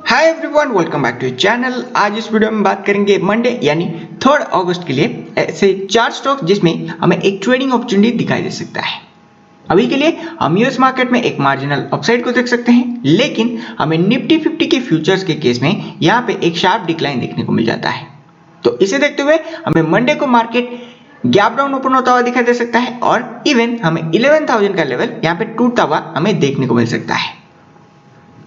Hi everyone, welcome back to channel. आज इस video में बात करेंगे मंडे यानी 3 अगस्त के लिए ऐसे 4 स्टॉक जिसमें हमें एक ट्रेडिंग अपॉर्चुनिटी दिखाई दे सकता है। अभी के लिए हम यूएस मार्केट में एक मार्जिनल अपसाइड को देख सकते हैं, लेकिन हमें निफ्टी 50 के फ्यूचर्स के केस में यहाँ पे एक शार्प डिक्लाइन देखने को मिल जाता है। तो इसे देखते हुए हमें मंडे को मार्केट गैप डाउन ओपन होता हुआ दिखाई दे सकता है और इवन हमें 11,000 का लेवल यहाँ पे टूटता हुआ हमें देखने को मिल सकता है।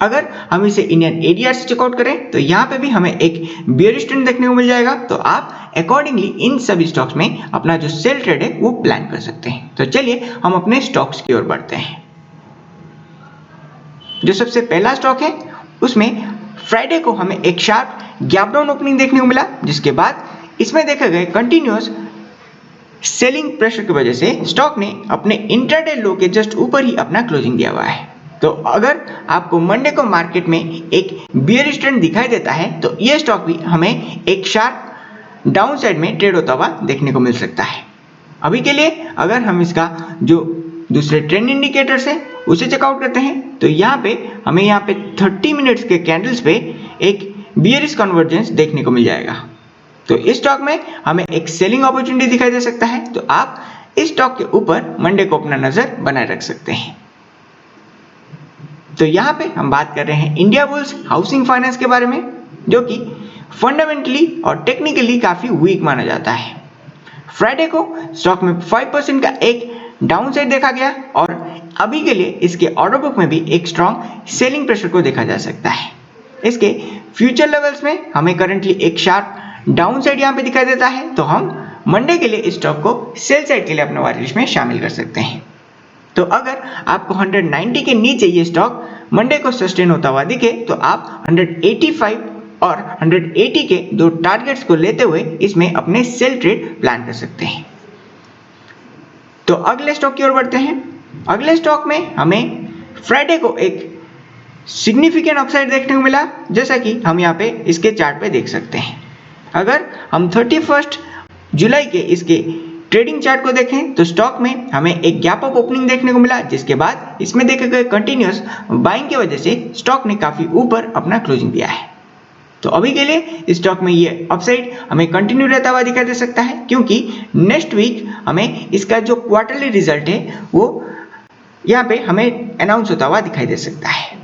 अगर हम इसे इंडियन एडीआर से चेकआउट करें तो यहाँ पे भी हमें एक बेयरिश ट्रेंड देखने को मिल जाएगा। तो आप अकॉर्डिंगली इन सभी स्टॉक्स में अपना जो सेल ट्रेड है वो प्लान कर सकते हैं। तो चलिए हम अपने स्टॉक्स की ओर बढ़ते हैं। जो सबसे पहला स्टॉक है उसमें फ्राइडे को हमें एक शार्प गैप डाउन ओपनिंग देखने को मिला, जिसके बाद इसमें देखा गया कंटिन्यूअस सेलिंग प्रेशर की वजह से स्टॉक ने अपने इंट्राडे लो के जस्ट ऊपर ही अपना क्लोजिंग दिया हुआ है। तो अगर आपको मंडे को मार्केट में एक बेयरिश ट्रेंड दिखाई देता है तो यह स्टॉक भी हमें एक शार्प डाउन साइड में ट्रेड होता हुआ देखने को मिल सकता है। अभी के लिए अगर हम इसका जो दूसरे ट्रेंड इंडिकेटर्स है उसे चेकआउट करते हैं तो यहाँ पे हमें यहाँ पे 30 मिनट्स के कैंडल्स पे एक बेयरिश कन्वर्जेंस देखने को मिल जाएगा। तो इस स्टॉक में हमें एक सेलिंग अपॉर्चुनिटी दिखाई दे सकता है। तो आप इस स्टॉक के ऊपर मंडे को अपना नजर बनाए रख सकते हैं। तो यहाँ पे हम बात कर रहे हैं इंडियाबुल्स हाउसिंग फाइनेंस के बारे में, जो कि फंडामेंटली और टेक्निकली काफी वीक माना जाता है। फ्राइडे को स्टॉक में 5% का एक डाउन साइड देखा गया और अभी के लिए इसके ऑर्डर बुक में भी एक स्ट्रॉन्ग सेलिंग प्रेशर को देखा जा सकता है। इसके फ्यूचर लेवल्स में हमें करंटली एक शार्प डाउन साइड यहाँ पे दिखाई देता है। तो हम मंडे के लिए इस स्टॉक को सेल साइड के लिए अपने वॉच लिस्ट में शामिल कर सकते हैं। तो अगर आपको 190 के नीचे ये स्टॉक मंडे को सस्टेन होता हुआ दिखे तो आप 185 और 180 के दो टारगेट्स को लेते हुए इसमें अपने सेल ट्रेड प्लान कर सकते हैं। तो अगले स्टॉक की ओर बढ़ते हैं। अगले स्टॉक में हमें फ्राइडे को एक सिग्निफिकेंट अपसाइड देखने को मिला, जैसा कि हम यहाँ पे इसके चार्ट पे देख सकते हैं। अगर हम 31 जुलाई के इसके ट्रेडिंग चार्ट को देखें तो स्टॉक में हमें एक गैप अप ओपनिंग देखने को मिला, जिसके बाद इसमें देखे गए कंटिन्यूअस बाइंग की वजह से स्टॉक ने काफी ऊपर अपना क्लोजिंग दिया है। तो अभी के लिए इस स्टॉक में ये अपसाइड हमें कंटिन्यू रहता हुआ दिखाई दे सकता है, क्योंकि नेक्स्ट वीक हमें इसका जो क्वार्टरली रिजल्ट है वो यहाँ पे हमें अनाउंस होता हुआ दिखाई दे सकता है।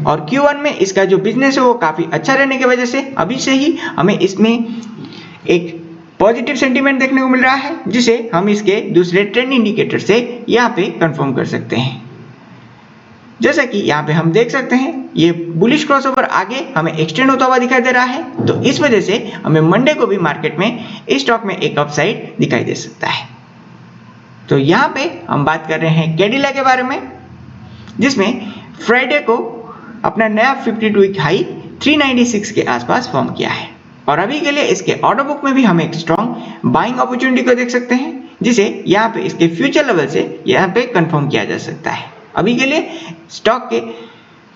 और Q1 में इसका जो बिजनेस है वो काफी अच्छा रहने की वजह से अभी से ही हमें इसमें एक पॉजिटिव सेंटीमेंट देखने को मिल रहा है, जिसे हम इसके दूसरे ट्रेंड इंडिकेटर से यहाँ पे कंफर्म कर सकते हैं। जैसा कि यहाँ पे हम देख सकते हैं ये बुलिश क्रॉसओवर आगे हमें एक्सटेंड होता हुआ दिखाई दे रहा है। तो इस वजह से हमें मंडे को भी मार्केट में इस स्टॉक में एक अपसाइड दिखाई दे सकता है। तो यहाँ पे हम बात कर रहे हैं कैडिला के बारे में, जिसमें फ्राइडे को अपना नया 52 वीक हाई 396 के आसपास फॉर्म किया है और अभी के लिए इसके ऑर्डर बुक में भी हम एक स्ट्रॉन्ग बाइंग अपॉर्चुनिटी को देख सकते हैं, जिसे यहाँ पे इसके फ्यूचर लेवल से यहाँ पे कंफर्म किया जा सकता है। अभी के लिए स्टॉक के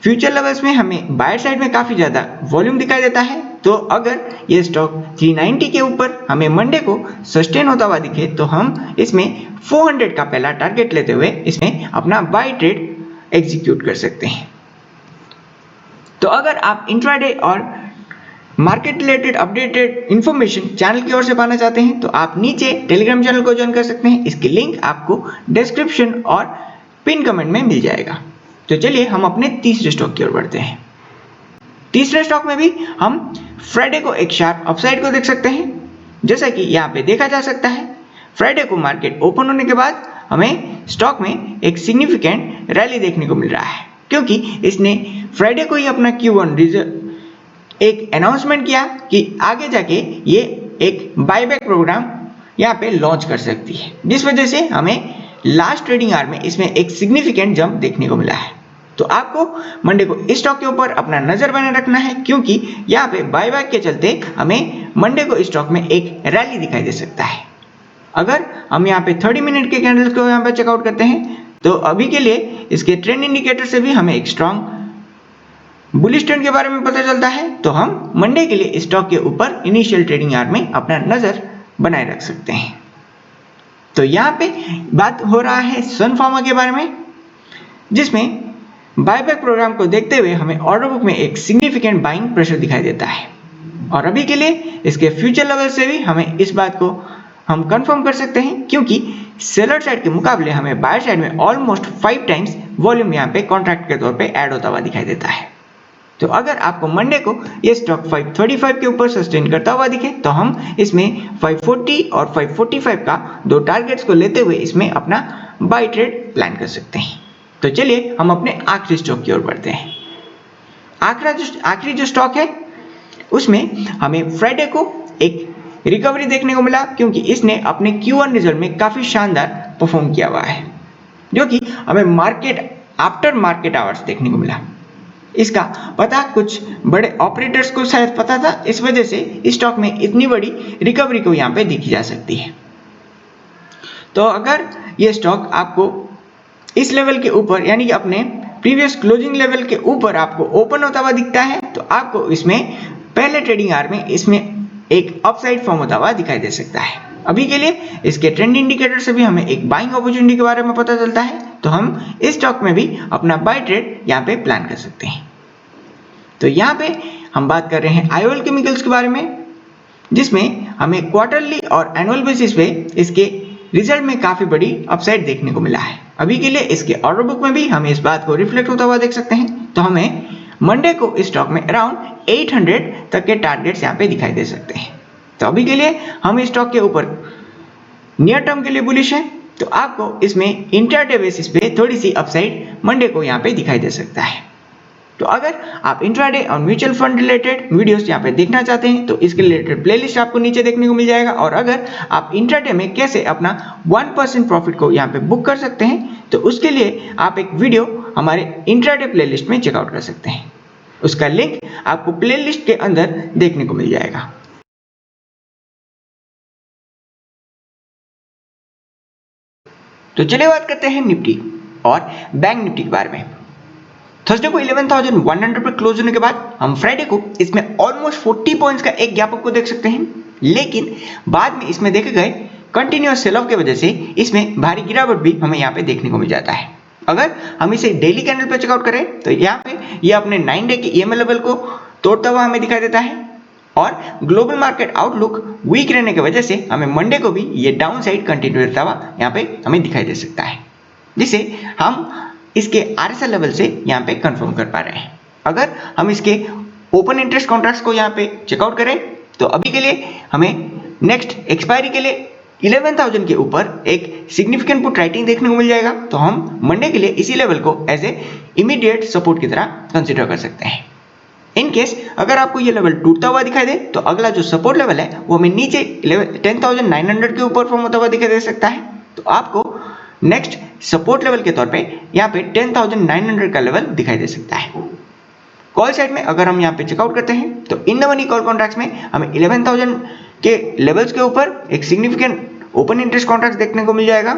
फ्यूचर लेवल्स में हमें बायर साइड में काफी ज्यादा वॉल्यूम दिखाई देता है। तो अगर ये स्टॉक 390 के ऊपर हमें मंडे को सस्टेन होता हुआ दिखे तो हम इसमें 400 का पहला टारगेट लेते हुए इसमें अपना बाय ट्रेड एग्जीक्यूट कर सकते हैं। तो अगर आप इंट्राडे और market related updated information channel की ओर से पाना चाहते हैं तो आप नीचे टेलीग्राम चैनल को ज्वाइन कर सकते हैं। इसकी लिंक आपको डिस्क्रिप्शन और पिन कमेंट में मिल जाएगा। तो चलिए हम अपने तीसरे स्टॉक की ओर बढ़ते हैं। तीसरे स्टॉक में भी हम फ्राइडे को एक शार्प अपसाइड को देख सकते हैं। जैसा कि यहाँ पे देखा जा सकता है, फ्राइडे को मार्केट ओपन होने के बाद हमें स्टॉक में एक सिग्निफिकेंट रैली देखने को मिल रहा है, क्योंकि इसने फ्राइडे को ही अपना Q1 रिजल्ट एक अनाउंसमेंट किया कि आगे जाके ये एक बायबैक प्रोग्राम यहाँ पे लॉन्च कर सकती है, जिस वजह से हमें लास्ट ट्रेडिंग आवर में इसमें एक सिग्निफिकेंट जंप देखने को मिला है। तो आपको मंडे को इस स्टॉक के ऊपर अपना नजर बनाए रखना है, क्योंकि यहाँ पे बायबैक के चलते हमें मंडे को इस स्टॉक में एक रैली दिखाई दे सकता है। अगर हम यहाँ पे 30 मिनट के कैंडल्स को यहाँ पे चेकआउट करते हैं तो अभी के लिए इसके ट्रेंड इंडिकेटर से भी हमें एक स्ट्रॉन्ग बुलिश ट्रेंड के बारे में पता चलता है। तो हम मंडे के लिए स्टॉक के ऊपर इनिशियल ट्रेडिंग आवर में अपना नजर बनाए रख सकते हैं। तो यहाँ पे बात हो रहा है सन फार्मा के बारे में, जिसमें बायबैक प्रोग्राम को देखते हुए हमें ऑर्डर बुक में एक सिग्निफिकेंट बाइंग प्रेशर दिखाई देता है और अभी के लिए इसके फ्यूचर लेवल से भी हमें इस बात को हम कंफर्म कर सकते हैं क्योंकि सेलर साइड के मुकाबले हमें बायर साइड में ऑलमोस्ट 5 टाइम्स वॉल्यूम यहाँ पे कॉन्ट्रैक्ट के तौर पे ऐड होता हुआ दिखाई देता है। तो अगर आपको मंडे को ये स्टॉक 535 के ऊपर सस्टेन करता हुआ दिखे तो हम इसमें 540 और 545 का दो टारगेट्स को लेते हुए इसमें अपना बाय ट्रेड प्लान कर सकते हैं। तो चलिए हम अपने आखिरी स्टॉक की ओर बढ़ते हैं। आखिरी जो स्टॉक है उसमें हमें फ्राइडे को एक रिकवरी देखने को मिला क्योंकि इसने अपने Q1 रिजल्ट में काफी शानदार परफॉर्म किया हुआ है जो कि हमें आफ्टर मार्केट आवर्स देखने को मिला। इसका पता कुछ बड़े ऑपरेटर्स को शायद पता था, इस वजह से इस स्टॉक में इतनी बड़ी रिकवरी को यहाँ पे देखी जा सकती है। तो अगर ये स्टॉक आपको इस लेवल के ऊपर यानी कि अपने प्रीवियस क्लोजिंग लेवल के ऊपर आपको ओपन होता हुआ दिखता है तो आपको इसमें पहले ट्रेडिंग आवर में इसमें एक अपसाइड फॉर्म होता हुआ दिखाई दे सकता है। अभी के लिए इसके ट्रेंड इंडिकेटर से भी हमें एक बाइंग अपॉर्चुनिटी के बारे में पता चलता है तो हम इस स्टॉक में भी अपना बाय ट्रेड यहाँ पे प्लान कर सकते हैं। तो यहाँ पे हम बात कर रहे हैं आईओएल केमिकल्स के बारे में जिसमें हमें क्वार्टरली और एनुअल बेसिस पे इसके रिजल्ट में काफी बड़ी अपसाइड देखने को मिला है। अभी के लिए इसके ऑर्डर बुक में भी हमें इस बात को रिफ्लेक्ट होता हुआ देख सकते हैं। तो हमें मंडे को इस स्टॉक में अराउंड 800 तक के टारगेट्स यहाँ पे दिखाई दे सकते हैं। तो अभी के लिए हम इस स्टॉक के ऊपर नियर टर्म के लिए बुलिश है तो आपको इसमें इंट्राडे बेसिस पे थोड़ी सी अपसाइड मंडे को यहाँ पे दिखाई दे सकता है। तो अगर आप इंट्राडे और म्यूचुअल फंड रिलेटेड वीडियोस यहाँ पे देखना चाहते हैं तो इसके रिलेटेड प्लेलिस्ट आपको नीचे देखने को मिल जाएगा और अगर आप इंट्राडे में कैसे अपना 1% प्रॉफिट को यहाँ पे बुक कर सकते हैं तो उसके लिए आप एक वीडियो हमारे इंट्राडे प्लेलिस्ट में चेकआउट कर सकते हैं। उसका लिंक आपको प्लेलिस्ट के अंदर देखने को मिल जाएगा। तो चलिए बात करते हैं निफ्टी और बैंक निफ्टी के बारे में। थर्सडे को 11,100 पर क्लोज होने के बाद हम फ्राइडे को इसमें ऑलमोस्ट 40 पॉइंट्स का एक गैप अप को देख सकते हैं, लेकिन बाद में इसमें देखे गए कंटिन्यूअस सेल ऑफ के वजह से इसमें भारी गिरावट भी हमें यहाँ पे देखने को मिल जाता है। अगर हम इसे डेली कैंडल पे चेकआउट करें तो यहाँ पे ये अपने 9 डे के EMA लेवल को तोड़ता हुआ हमें दिखाई देता है और ग्लोबल मार्केट आउटलुक वीक रहने की वजह से हमें मंडे को भी ये डाउन साइड कंटिन्यू रहता हुआ यहाँ पे हमें दिखाई दे सकता है, जिसे हम इसके RSI लेवल से यहाँ पे कंफर्म कर पा रहे हैं। अगर हम इसके ओपन इंटरेस्ट कॉन्ट्रैक्ट्स को यहाँ पे चेकआउट करें तो अभी के लिए हमें नेक्स्ट एक्सपायरी के लिए 11,000 के ऊपर एक सिग्निफिकेंट पुट राइटिंग देखने को मिल जाएगा। तो हम मंडे के लिए इसी लेवल को एज ए इमीडिएट सपोर्ट की तरह कंसिडर कर सकते हैं। इन केस अगर आपको ये लेवल टूटता हुआ दिखाई दे तो अगला जो सपोर्ट लेवल है वो हमें नीचे 10,900 के ऊपर फॉर्म होता हुआ दिखाई दे सकता है। तो आपको नेक्स्ट सपोर्ट लेवल के तौर पे यहाँ पे 10,900 का लेवल दिखाई दे सकता है। कॉल साइड में अगर हम यहाँ पे चेकआउट करते हैं तो in the money call contracts में हमें 11,000 के लेवल्स के ऊपर एक सिग्निफिकेंट ओपन इंटरेस्ट कॉन्ट्रैक्ट देखने को मिल जाएगा,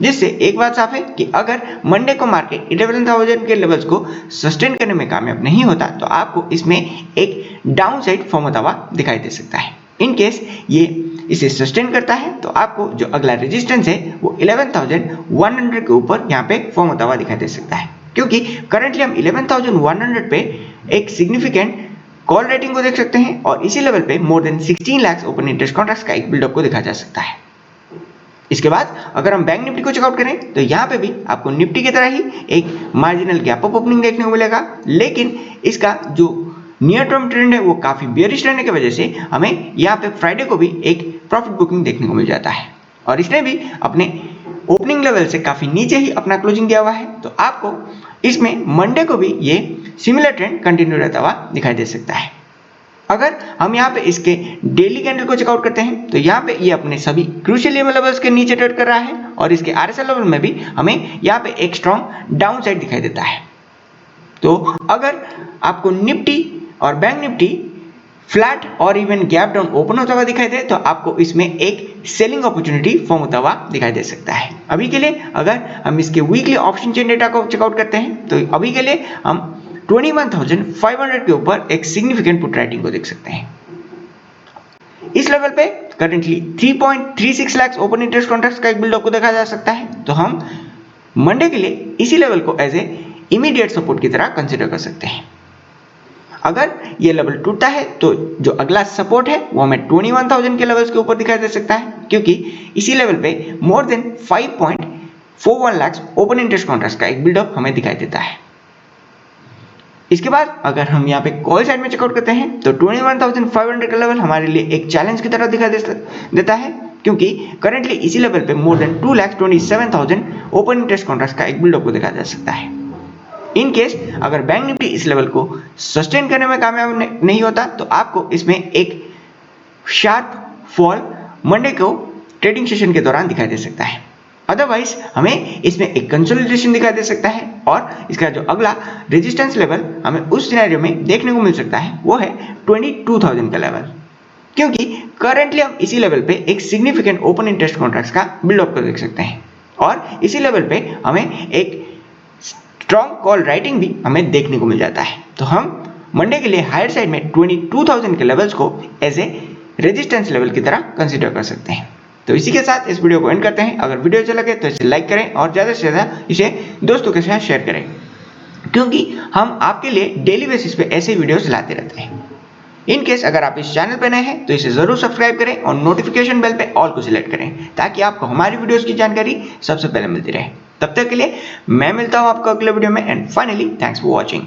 जिससे एक बात साफ है कि अगर मंडे को मार्केट 11,000 के लेवल्स को सस्टेन करने में कामयाब नहीं होता तो आपको इसमें एक डाउन साइड फॉर्म होता हुआ दिखाई दे सकता है। इन केस ये इसे सस्टेन करता है तो आपको जो अगला रेजिस्टेंस है वो 11,100 के ऊपर यहाँ पे फॉर्म होता हुआ दिखाई दे सकता है, क्योंकि करंटली हम 11,100 पे एक सिग्निफिकेंट कॉल रेटिंग को देख सकते हैं और इसी लेवल पे more than 16 lakh open interest contracts का एक बिल्डअप को देखा जा सकता है। इसके बाद अगर हम बैंक निफ्टी को चेकआउट करें तो यहाँ पे भी आपको निफ्टी की तरह ही एक मार्जिनल गैप अप ओपनिंग देखने को मिलेगा, लेकिन इसका जो नियर टर्म ट्रेंड है वो काफी बेयरिश रहने की वजह से हमें यहाँ पे फ्राइडे को भी एक प्रॉफिट बुकिंग देखने को मिल जाता है और इसने भी अपने ओपनिंग लेवल से काफी नीचे ही अपना क्लोजिंग किया हुआ है। तो आपको इसमें मंडे को भी ये सिमिलर ट्रेंड कंटिन्यू रहता हुआ दिखाई दे सकता है। अगर हम यहाँ पे इसके डेली कैंडल को चेकआउट करते हैं तो यहाँ पे ये अपने सभी क्रूशियल EMA लेवल्स के नीचे ट्रेड कर रहा है और इसके RSI लेवल में भी हमें यहाँ पे एक स्ट्रॉन्ग डाउन साइड दिखाई देता है। तो अगर आपको निफ्टी और बैंक निफ्टी फ्लैट और इवन गैप डाउन ओपन होता हुआ दिखाई दे तो आपको इसमें एक सेलिंग अपॉर्चुनिटी फॉर्म होता हुआ दिखाई दे सकता है। अभी के लिए अगर हम इसके वीकली ऑप्शन चेन डेटा को चेकआउट करते हैं तो अभी के लिए हम 21,500 के ऊपर एक सिग्निफिकेंट पुट राइटिंग को देख सकते हैं। इस लेवल पे currently 3.36 lakh open interest contracts का एक बिल्डअप को देखा जा सकता है। तो हम मंडे के लिए इसी लेवल को एज ए इमीडिएट सपोर्ट की तरह कंसिडर कर सकते हैं। अगर ये लेवल टूटता है तो जो अगला सपोर्ट है वो हमें 21,000 के लेवल्स के ऊपर दिखाई दे सकता है, क्योंकि इसी लेवल पे more than 5.41 lakh open interest contracts का एक बिल्डअप हमें दिखाई देता है। इसके बाद अगर हम यहाँ पे कॉल साइड में चेकआउट करते हैं तो 21,500 का लेवल हमारे लिए एक चैलेंज की तरह दिखाई देता है, क्योंकि करंटली इसी लेवल पे more than 2,27,000 open interest contracts का एक बिल्डअप को दिखाया जा सकता है। इन केस अगर बैंक निफ्टी इस लेवल को सस्टेन करने में कामयाब नहीं होता तो आपको इसमें एक शार्प फॉल मंडे को ट्रेडिंग सेशन के दौरान दिखाई दे सकता है। अदरवाइज हमें इसमें एक कंसोलिडेशन दिखाई दे सकता है और इसका जो अगला रेजिस्टेंस लेवल हमें उस सिनेरियो में देखने को मिल सकता है वो है 22,000 का लेवल, क्योंकि करंटली हम इसी लेवल पे एक सिग्निफिकेंट ओपन इंटरेस्ट कॉन्ट्रैक्ट्स का बिल्डअप को देख सकते हैं और इसी लेवल पे हमें एक स्ट्रॉन्ग कॉल राइटिंग भी हमें देखने को मिल जाता है। तो हम मंडे के लिए हायर साइड में 22,000 के लेवल्स को एज ए रेजिस्टेंस लेवल की तरह कंसीडर कर सकते हैं। तो इसी के साथ इस वीडियो को एंड करते हैं। अगर वीडियो अच्छा लगे तो इसे लाइक करें और ज़्यादा से ज़्यादा इसे दोस्तों के साथ शेयर करें, क्योंकि हम आपके लिए डेली बेसिस पे ऐसे वीडियोस लाते रहते हैं। इन केस अगर आप इस चैनल पर नए हैं तो इसे जरूर सब्सक्राइब करें और नोटिफिकेशन बेल पे ऑल को सिलेक्ट करें, ताकि आपको हमारी वीडियोस की जानकारी सबसे पहले मिलती रहे। तब तक के लिए मैं मिलता हूं आपको अगले वीडियो में, and finally thanks for watching.